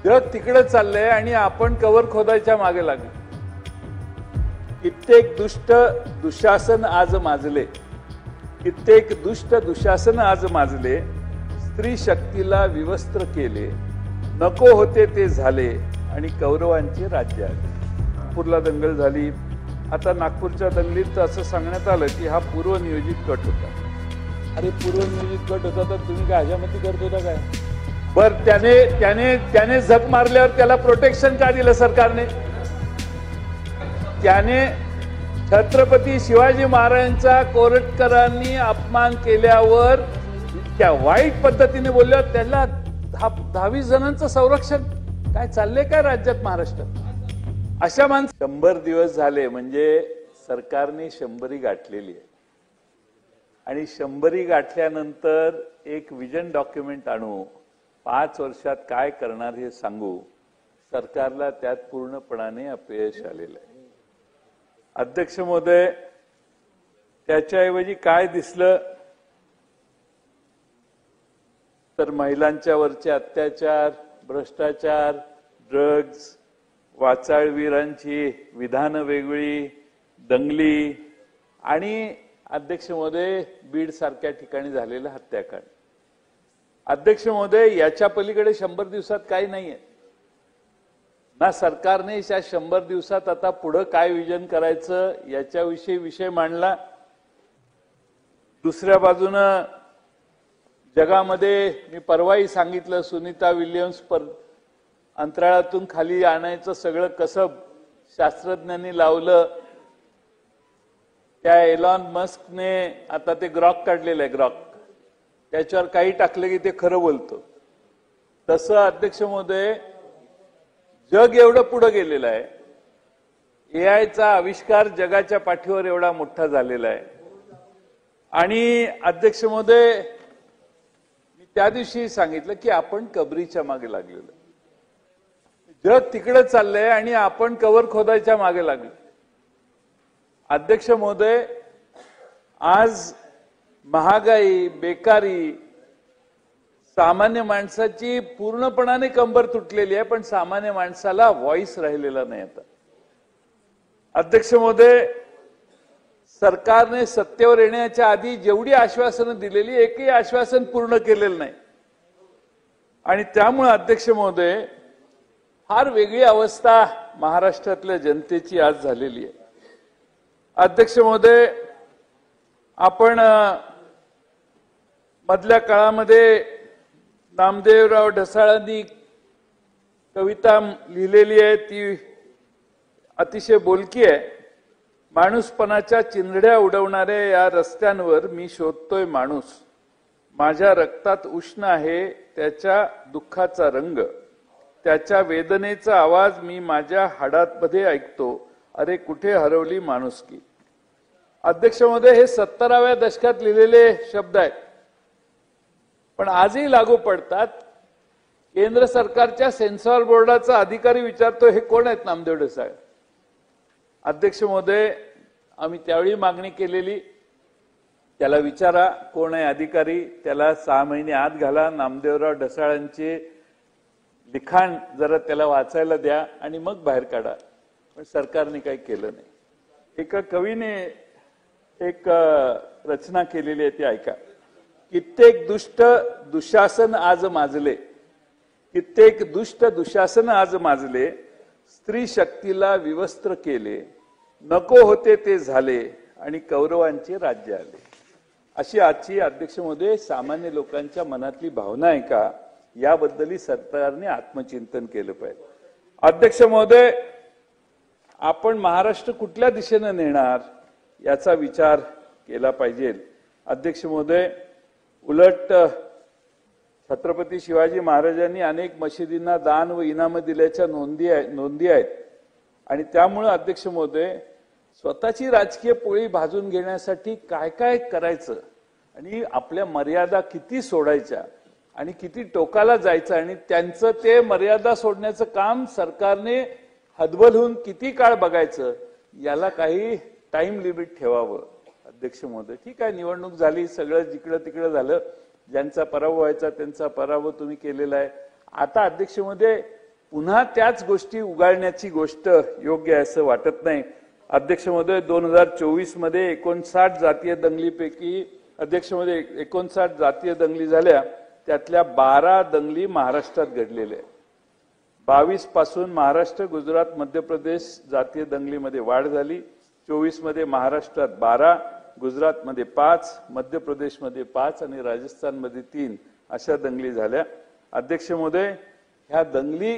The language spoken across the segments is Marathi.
जग तिकडे चाललंय आणि आपण कवर खोदायच्या मागे लागलो. कित्येक दुष्ट दुःशासन आज माजले, कित्येक दुष्ट दुःशासन आज माजले, स्त्री शक्तीला विवस्त्र केले, नको होते ते झाले आणि कौरवांचे राज्य आले. नागपूरला दंगल झाली. आता नागपूरच्या दंगलीत असं सांगण्यात आलं की हा पूर्वनियोजित गट होता. अरे पूर्वनियोजित गट होता तर तुम्ही काय हजामती करत होता काय? बर त्याने झक मारल्यावर त्याला प्रोटेक्शन का दिलं सरकारने? त्याने छत्रपती शिवाजी महाराजांचा कोरटकरांनी अपमान केल्यावर त्या वाईट पद्धतीने बोलल्यावर त्याला 10-20 जणांचं संरक्षण. काय चाललंय काय राज्यात महाराष्ट्रात? अशा माणसं 100 दिवस झाले म्हणजे सरकारने 100री गाठलेली आहे. आणि 100री गाठल्यानंतर एक विजन डॉक्युमेंट आणू, 5 वर्षात काय करणार हे सांगू. सरकारला त्यात पूर्णपणाने अपयश आलेलं आहे. अध्यक्ष महोदय, त्याच्याऐवजी काय दिसलं तर महिलांच्या वरचे अत्याचार, भ्रष्टाचार, ड्रग्ज, वाचाळवीरांची विधानं वेगळी, दंगली आणि अध्यक्ष महोदय बीड सारख्या ठिकाणी झालेलं हत्याकांड. अध्यक्ष महोदय, याच्या पलीकडे 100 दिवसात काही नाहीये ना. सरकारने या 100 दिवसात आता पुढे काय विजन करायचं याच्याविषयी विषय मांडला. दुसऱ्या बाजूनं जगामध्ये मी परवाही सांगितलं, सुनीता विल्यम्स अंतराळातून खाली आणायचं सगळं कसब शास्त्रज्ञांनी लावलं. त्या एलॉन मस्कने आता ते ग्रॉक काढलेलं आहे. ग्रॉक त्याच्यावर काही टाकलं की ते खरं बोलतो. तसं अध्यक्ष महोदय, जग एवढं पुढे गेलेलं आहे. एआयचा आविष्कार जगाच्या पाठीवर एवढा मोठा झालेला आहे. आणि अध्यक्ष महोदय, मी त्या दिवशी सांगितलं की आपण कबरीच्या मागे लागलेलो. जग तिकडे चाललंय आणि आपण कवर खोदायच्या मागे लागलो. अध्यक्ष महोदय, आज महागाई, बेकारी, सामान्य माणसाची पूर्णपणाने कंबर तुटलेली आहे, पण सामान्य माणसाला व्हॉइस राहिलेला नाही. आता अध्यक्ष महोदय, सरकारने सत्तेवर येण्याच्या आधी जेवढी आश्वासनं दिलेली एकही आश्वासन पूर्ण केलेलं नाही. आणि त्यामुळे अध्यक्ष महोदय, फार वेगळी अवस्था महाराष्ट्रातल्या जनतेची आज झालेली आहे. अध्यक्ष महोदय, आपण मधल्या काळामध्ये नामदेवराव ढसाळांनी कविता लिहिलेली आहे, ती अतिशय बोलकी आहे. माणूसपणाच्या चिंधड्या उडवणाऱ्या या रस्त्यांवर मी शोधतोय माणूस. माझ्या रक्तात उष्ण आहे त्याच्या दुःखाचा रंग, त्याच्या वेदनेचा आवाज मी माझ्या हाडांमध्ये ऐकतो. अरे कुठे हरवली माणुसकी. अध्यक्ष महोदय, हे 70व्या दशकात लिहिलेले शब्द आहेत, पण आजही लागू पडतात. केंद्र सरकारच्या सेन्सॉर बोर्डाचा अधिकारी विचारतो, हे कोण आहेत नामदेव ढसाळ? अध्यक्ष महोदय, आम्ही त्यावेळी मागणी केलेली, त्याला विचारा कोण आहे अधिकारी, त्याला 6 महिने आत घाला, नामदेवराव ढसाळांचे लिखाण जरा त्याला वाचायला द्या आणि मग बाहेर काढा. पण सरकारने काही केलं नाही. एका कवीने एक रचना केलेली आहे, ती ऐका. कित्येक दुष्ट दुःशासन आज माजले, कित्येक दुष्ट दुःशासन आज माजले, स्त्री शक्तीला विवस्त्र केले, नको होते ते झाले आणि कौरवांचे राज्य आले. अशी आजची अध्यक्ष महोदय सामान्य लोकांच्या मनातली भावना आहे का, याबद्दलही सरकारने आत्मचिंतन केलं पाहिजे. अध्यक्ष महोदय, आपण महाराष्ट्र कुठल्या दिशेने नेणार याचा विचार केला पाहिजे. अध्यक्ष महोदय, उलट छत्रपती शिवाजी महाराजांनी अनेक मशिदींना दान व इनाम दिल्याच्या नोंदी आहेत. आणि त्यामुळे अध्यक्ष महोदय, स्वतःची राजकीय पोळी भाजून घेण्यासाठी काय काय करायचं आणि आपल्या मर्यादा किती सोडायच्या आणि किती टोकाला जायचं आणि त्यांचं ते मर्यादा सोडण्याचं काम सरकारने हतबल होऊन किती काळ बघायचं, याला काही टाइम लिमिट ठेवावं. अध्यक्ष महोदय, ठीक आहे, निवडणूक झाली, सगळं जिकडं तिकडं झालं, ज्यांचा पराभव व्हायचा त्यांचा पराभव तुम्ही केलेला आहे. आता अध्यक्ष महोदय, पुन्हा त्याच गोष्टी उगाळण्याची गोष्ट योग्य आहे असं वाटत नाही. अध्यक्ष महोदय, 2024 मध्ये 59 जातीय दंगलीपैकी अध्यक्ष महोदय 59 जातीय दंगली झाल्या, त्यातल्या 12 दंगली महाराष्ट्रात घडलेल्या आहेत. 22 पासून महाराष्ट्र, गुजरात, मध्य प्रदेश जातीय दंगलीमध्ये वाढ झाली. 24 मध्ये महाराष्ट्रात 12, गुजरातमध्ये 5, मध्य प्रदेशमध्ये 5 आणि राजस्थानमध्ये 3 अशा दंगली झाल्या. अध्यक्ष महोदय, ह्या दंगली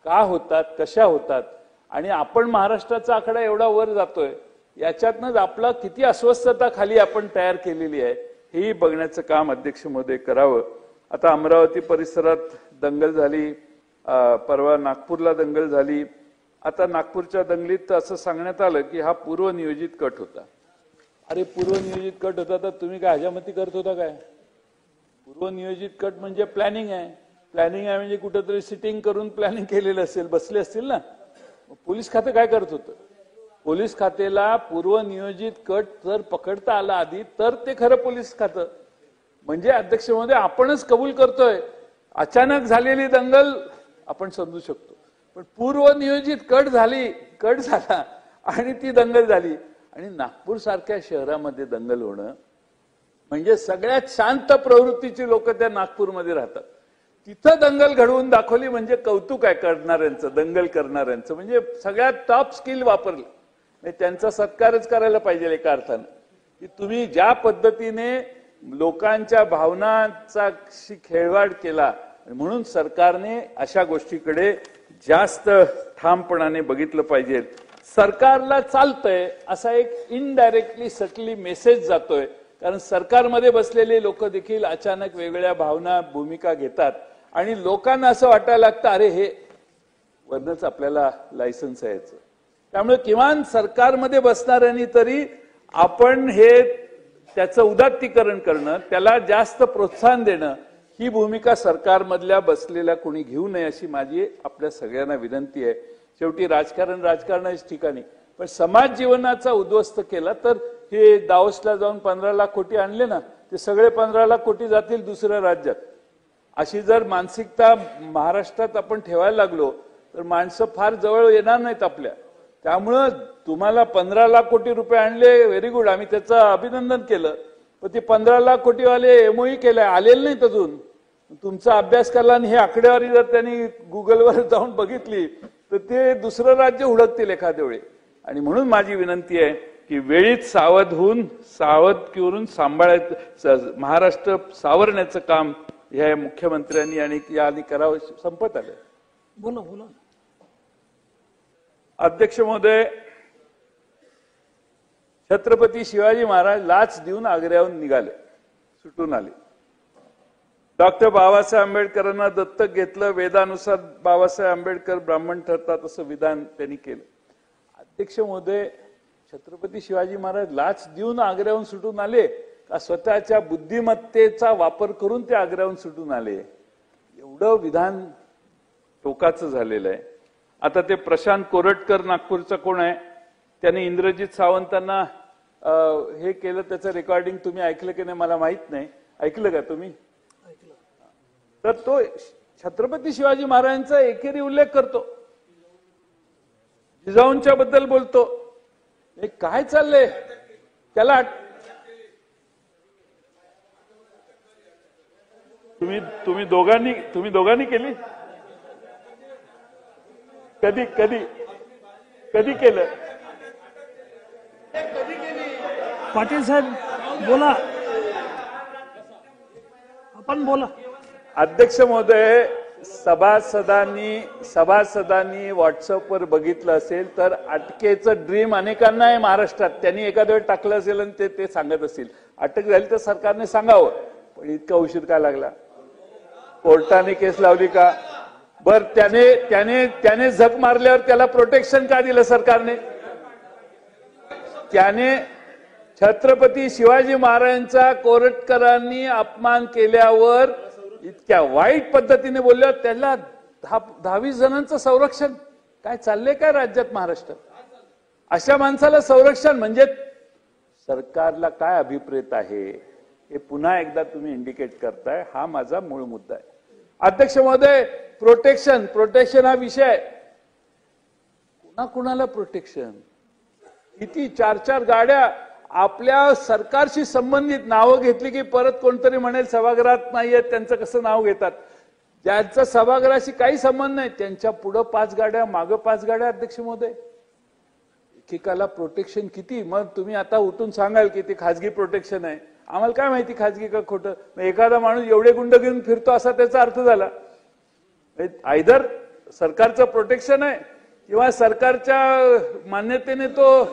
का होतात, कशा होतात आणि आपण महाराष्ट्राचा आकडा एवढा वर जातोय, याच्यातनंच आपला किती अस्वस्थता खाली आपण तयार केलेली आहे हेही बघण्याचं काम अध्यक्ष महोदय करावं. आता अमरावती परिसरात दंगल झाली, परवा नागपूरला दंगल झाली. आता नागपूरच्या दंगलीत असं सांगण्यात आलं की हा पूर्वनियोजित कट होता. अरे पूर्वनियोजित कट होता तर तुम्ही काय हजामती करत होता काय? पूर्वनियोजित कट म्हणजे प्लॅनिंग आहे. प्लॅनिंग आहे म्हणजे कुठेतरी सिटिंग करून प्लॅनिंग केलेलं असेल, बसले असतील ना. पोलीस खातं काय करत होतं? पोलीस खात्याला पूर्वनियोजित कट जर पकडता आला आधी तर ते खरं पोलीस खातं. म्हणजे अध्यक्ष महोदय, आपणच कबूल करतोय अचानक झालेली दंगल आपण समजू शकतो, पण पूर्वनियोजित कट झाला आणि ती दंगल झाली. आणि नागपूर सारख्या शहरामध्ये दंगल होणं म्हणजे सगळ्यात शांत प्रवृत्तीची लोक त्या नागपूरमध्ये राहतात, तिथं दंगल घडवून दाखवली म्हणजे कौतुक आहे करणाऱ्यांचं, दंगल करणाऱ्यांचं. म्हणजे सगळ्यात टॉप स्किल वापरलं, त्यांचा सत्कारच करायला पाहिजे एका अर्थानं, की तुम्ही ज्या पद्धतीने लोकांच्या भावनांचा खेळवाड केला. म्हणून सरकारने अशा गोष्टीकडे जास्त ठामपणाने बघितलं पाहिजे. सरकारला चालतंय असा एक इनडायरेक्टली सटली मेसेज जातोय, कारण सरकारमध्ये बसलेले लोक देखील अचानक वेगळ्या भावना भूमिका घेतात आणि लोकांना असं वाटायला लागतं अरे हे वरनच आपल्याला लायसन्स आहे याचं. त्यामुळे किमान सरकारमध्ये बसणाऱ्यांनी तरी आपण हे त्याचं उदात्तीकरण करणं, त्याला जास्त प्रोत्साहन देणं, ही भूमिका सरकारमधल्या बसलेल्या कोणी घेऊ नये अशी माझी आपल्या सगळ्यांना विनंती आहे. शेवटी राजकारणाच्या ठिकाणी पण समाज जीवनाचा उद्ध्वस्त केला तर हे दावोसला जाऊन 15 लाख कोटी आणले ना, ते सगळे 15 लाख कोटी जातील दुसऱ्या राज्यात. अशी जर मानसिकता महाराष्ट्रात आपण ठेवायला लागलो तर माणसं फार जवळ येणार नाहीत आपल्या. त्यामुळं तुम्हाला 15 लाख कोटी रुपये आणले, व्हेरी गुड, आम्ही त्याचं अभिनंदन केलं. पण ते 15 लाख कोटीवाले एमओई केले, आलेले नाहीत अजून. तुमचा अभ्यास केला आणि हे आकडेवारी जर त्यांनी गुगलवर जाऊन बघितली तर ते दुसरं राज्य हुडकतील एखाद्या वेळी. आणि म्हणून माझी विनंती आहे की वेळीच सावध करून सांभाळायचं, महाराष्ट्र सावरण्याचं काम ह्या मुख्यमंत्र्यांनी आणि यांनी करावं. संपत आलं. बोला. अध्यक्ष महोदय, छत्रपती शिवाजी महाराज लाच देऊन आग्र्याहून निघाले, सुटून आले. डॉक्टर बाबासाहेब आंबेडकरांना दत्तक घेतलं, वेदानुसार बाबासाहेब आंबेडकर ब्राह्मण ठरतात असं विधान त्यांनी केलं. अध्यक्ष महोदय, छत्रपती शिवाजी महाराज लाच देऊन आग्र्याहून सुटून आले का स्वतःच्या बुद्धिमत्तेचा वापर करून ते आग्र्याहून सुटून आले? एवढं विधान टोकाचं झालेलं आहे. आता ते प्रशांत कोरटकर नागपूरचा कोण आहे, त्याने इंद्रजित सावंतांना हे केलं, त्याचं रेकॉर्डिंग तुम्ही ऐकलं की नाही मला माहित नाही. ऐकलं का तुम्ही? तर तो छत्रपती शिवाजी महाराजांचा एकेरी उल्लेख करतो, जिजाऊंच्या बद्दल बोलतो. हे काय चाललंय? त्याला तुम्ही दोघांनी केली? कधी केलं? पाटील साहेब बोला, आपण बोला. अध्यक्ष महोदय, सभासदांनी व्हॉट्सअपवर बघितलं असेल तर अटकेचं ड्रीम अनेकांना आहे महाराष्ट्रात. त्यांनी एखाद्या वेळ टाकलं असेल आणि ते सांगत असतील. अटक झाली तर सरकारने सांगावं, पण इतका उशीर का लागला? कोर्टाने केस लावली का? बर, त्याने झक मारल्यावर त्याला प्रोटेक्शन का दिलं सरकारने? त्याने छत्रपती शिवाजी महाराजांचा कोरटकरांनी अपमान केल्यावर इतक्या वाईट पद्धतीने बोलल्यावर त्याला 10-20 जणांचं संरक्षण. काय चाललंय काय राज्यात, महाराष्ट्रात? अशा माणसाला संरक्षण म्हणजे सरकारला काय अभिप्रेत आहे हे पुन्हा एकदा तुम्ही इंडिकेट करताय. हा माझा मूळ मुद्दा आहे. अध्यक्ष महोदय, प्रोटेक्शन हा विषय आहे. कुणाला प्रोटेक्शन? किती 4-4 गाड्या आपल्या सरकारशी संबंधित नावं घेतली की परत कोणतरी म्हणेल सभागृहात नाहीयेत, त्यांचं कसं नाव घेतात. ज्यांचा सभागृहाशी काही संबंध नाही त्यांच्या पुढं 5 गाड्या, मागं 5 गाड्या. अध्यक्ष महोदय, एकेकाला प्रोटेक्शन किती? मग तुम्ही आता उठून सांगाल की ते खाजगी प्रोटेक्शन आहे. आम्हाला काय माहिती खाजगी का खोटं? एखादा माणूस एवढे गुंड घेऊन फिरतो असा त्याचा अर्थ झाला. आयदर सरकारचं प्रोटेक्शन आहे किंवा सरकारच्या मान्यतेने तो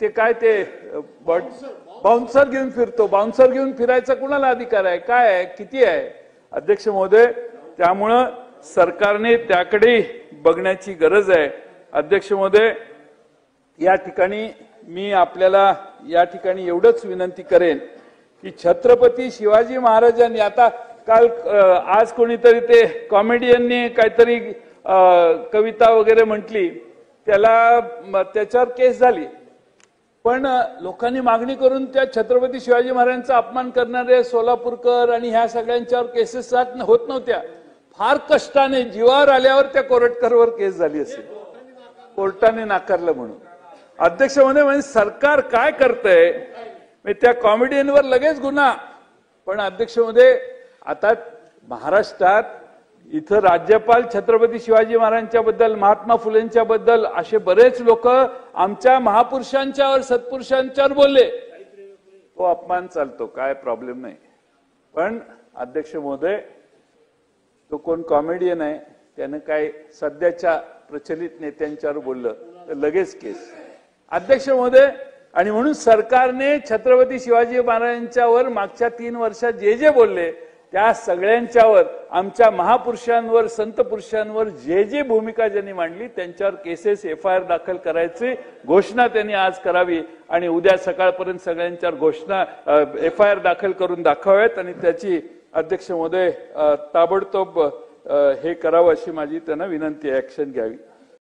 ते काय ते बाउन्सर घेऊन फिरतो. बाउन्सर घेऊन फिरायचा कुणाला अधिकार आहे? काय आहे? किती आहे? अध्यक्ष महोदय, त्यामुळं सरकारने त्याकडे बघण्याची गरज आहे. अध्यक्ष महोदय, या ठिकाणी मी आपल्याला या ठिकाणी एवढंच विनंती करेन की छत्रपती शिवाजी महाराजांनी आता काल आज कोणीतरी ते कॉमेडियनने काहीतरी कविता वगैरे म्हटली, त्याच्यावर केस झाली. पण लोकांनी मागणी करून त्या छत्रपती शिवाजी महाराजांचा अपमान करणारे सोलापूरकर आणि ह्या सगळ्यांच्यावर केसेस होत नव्हत्या. फार कष्टाने जीवावर आल्यावर त्या कोरटकरवर केस झाली असेल, कोर्टाने नाकारलं म्हणून. अध्यक्ष म्हणजे सरकार काय करतंय? त्या कॉमेडियनवर लगेच गुन्हा. पण अध्यक्ष महोदय, आता महाराष्ट्रात इथं राज्यपाल छत्रपती शिवाजी महाराजांच्या बद्दल, महात्मा फुलेंच्या बद्दल असे बरेच लोक आमच्या महापुरुषांच्यावर, सत्पुरुषांच्यावर बोलले. तो अपमान चालतो, काय प्रॉब्लेम नाही. पण अध्यक्ष महोदय, तो कोण कॉमेडियन आहे त्यानं काय सध्याच्या प्रचलित नेत्यांच्यावर बोललं तर लगेच केस. अध्यक्ष महोदय, आणि म्हणून सरकारने छत्रपती शिवाजी महाराजांच्यावर मागच्या 3 वर्षात जे जे बोलले त्या सगळ्यांच्यावर, आमच्या महापुरुषांवर, संत पुरुषांवर जे जे भूमिका ज्यांनी मांडली त्यांच्यावर केसेस, FIR दाखल करायची घोषणा त्यांनी आज करावी आणि उद्या सकाळपर्यंत सगळ्यांच्यावर घोषणा FIR दाखल करून दाखवाव्यात आणि त्याची अध्यक्ष महोदय ताबडतोब हे करावं अशी माझी त्यांना विनंती आहे, ऍक्शन घ्यावी.